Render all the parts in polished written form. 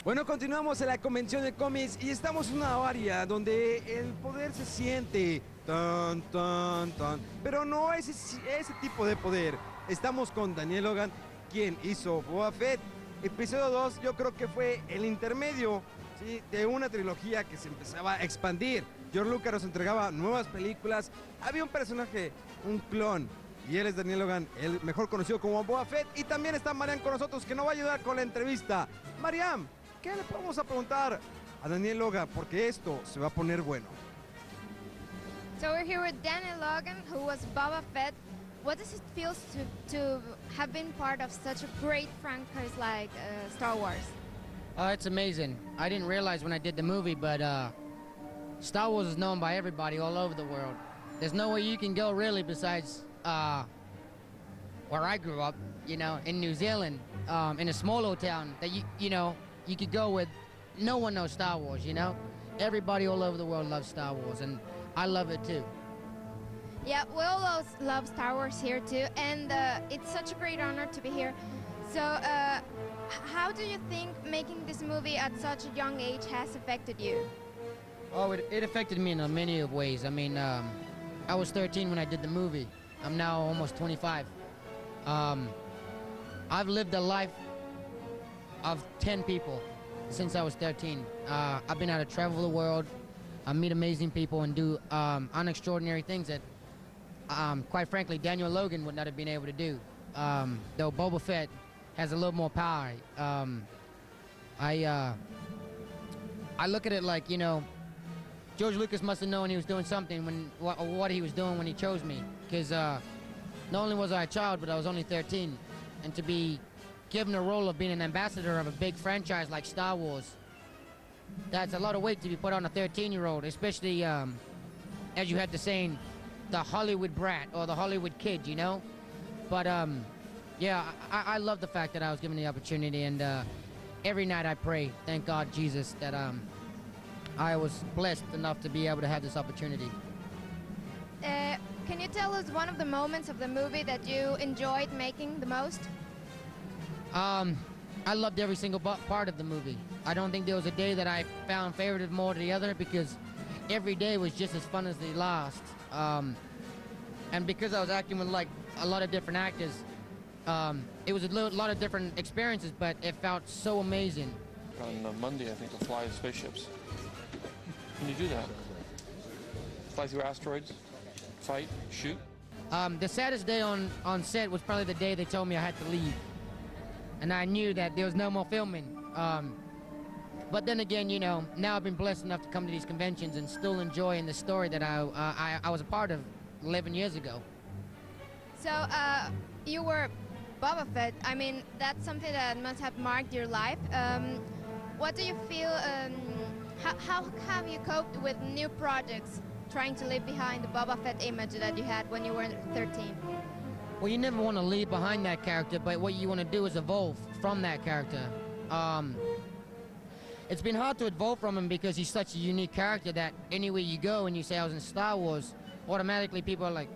Bueno, continuamos en la convención de cómics y estamos en una área donde el poder se siente tan, tan, tan, pero no ese tipo de poder. Estamos con Daniel Logan, quien hizo Boba Fett. Episodio 2 yo creo que fue el intermedio, ¿sí?, de una trilogía que se empezaba a expandir. George Lucas nos entregaba nuevas películas. Había un personaje, un clon, y él es Daniel Logan, el mejor conocido como Boba Fett. Y también está Mariam con nosotros, que nos va a ayudar con la entrevista. Mariam, ¿qué le podemos preguntar a Daniel Logan? Porque esto se va a poner bueno. So we're here with Daniel Logan, who was Boba Fett. What does it feel to have been part of such a great franchise like Star Wars? It's amazing. I didn't realize when I did the movie, but Star Wars is known by everybody all over the world. There's nowhere you can go really besides where I grew up, you know, in New Zealand, in a small little town that you could go with. No one knows Star Wars, you know. Everybody all over the world loves Star Wars, and I love it too. Yeah, we all love Star Wars here too, and it's such a great honor to be here. So, how do you think making this movie at such a young age has affected you? Oh, it affected me in many ways. I mean, I was 13 when I did the movie. I'm now almost 25. I've lived a life of 10 people since I was 13. I've been able to travel the world, meet amazing people, and do unextraordinary things that, quite frankly, Daniel Logan would not have been able to do. Though Boba Fett has a little more power. I look at it like, you know, George Lucas must have known he was doing something when what he was doing when he chose me, because not only was I a child, but I was only 13, and to be given the role of being an ambassador of a big franchise like Star Wars, that's a lot of weight to be put on a 13-year-old, especially as you had the saying, the Hollywood brat or the Hollywood kid, you know. But yeah, I love the fact that I was given the opportunity, and every night I pray, thank God Jesus, that I was blessed enough to be able to have this opportunity. Can you tell us one of the moments of the movie that you enjoyed making the most? I loved every single part of the movie. I don't think there was a day that I found favored more to the other, because every day was just as fun as the last. And because I was acting with like a lot of different actors, it was a lot of different experiences, but it felt so amazing. On Monday, I think, to fly the spaceships. Can you do that? Fly through asteroids, fight, shoot? The saddest day on set was probably the day they told me I had to leave. And I knew that there was no more filming. But then again, you know, now I've been blessed enough to come to these conventions and still enjoying the story that I was a part of 11 years ago. So, you were Boba Fett. I mean, that's something that must have marked your life. What do you feel, how have you coped with new projects, trying to leave behind the Boba Fett image that you had when you were 13? Well, you never want to leave behind that character, but what you want to do is evolve from that character. It's been hard to evolve from him because he's such a unique character that anywhere you go and you say I was in Star Wars, automatically people are like,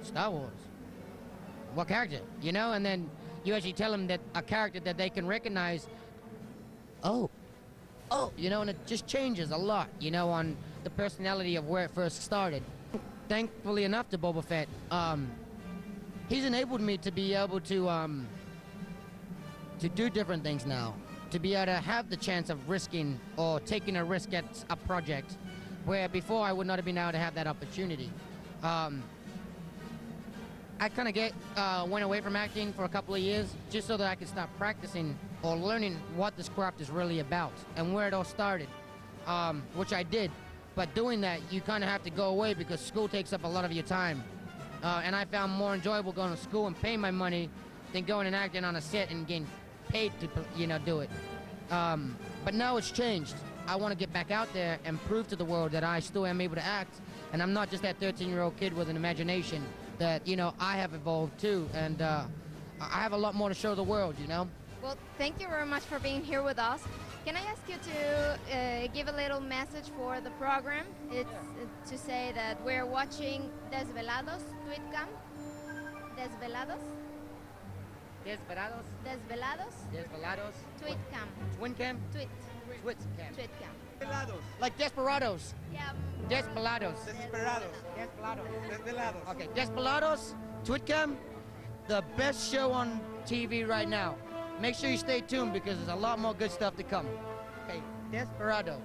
Star Wars? What character? You know, and then you actually tell them that a character that they can recognize, oh, you know, and it just changes a lot, you know, on the personality of where it first started. Thankfully enough to Boba Fett, he's enabled me to be able to do different things now, to be able to have the chance of risking or taking a risk at a project where before I would not have been able to have that opportunity. I kind of went away from acting for a couple of years just so that I could start practicing or learning what this craft is really about and where it all started, which I did. But doing that, you kind of have to go away because school takes up a lot of your time. And I found more enjoyable going to school and paying my money than going and acting on a set and getting paid to, you know, do it. But now it's changed. I want to get back out there and prove to the world that I still am able to act, and I'm not just that 13-year-old kid with an imagination, that, you know, I have evolved too, and I have a lot more to show the world, you know? Well, thank you very much for being here with us. Can I ask you to give a little message for the program? It's to say that we're watching Desvelados, Tweetcam. Desvelados? Desperados. Desvelados. Desvelados. Tweet cam. Twin cam. Tweet. Twit cam. Tweet cam. Desvelados. Like Desperados. Yeah. Desperados. Desesperados. Desperados. Desvelados. Okay, Desperados, Twitcam, the best show on TV right now. Make sure you stay tuned because there's a lot more good stuff to come. Okay, Desperado.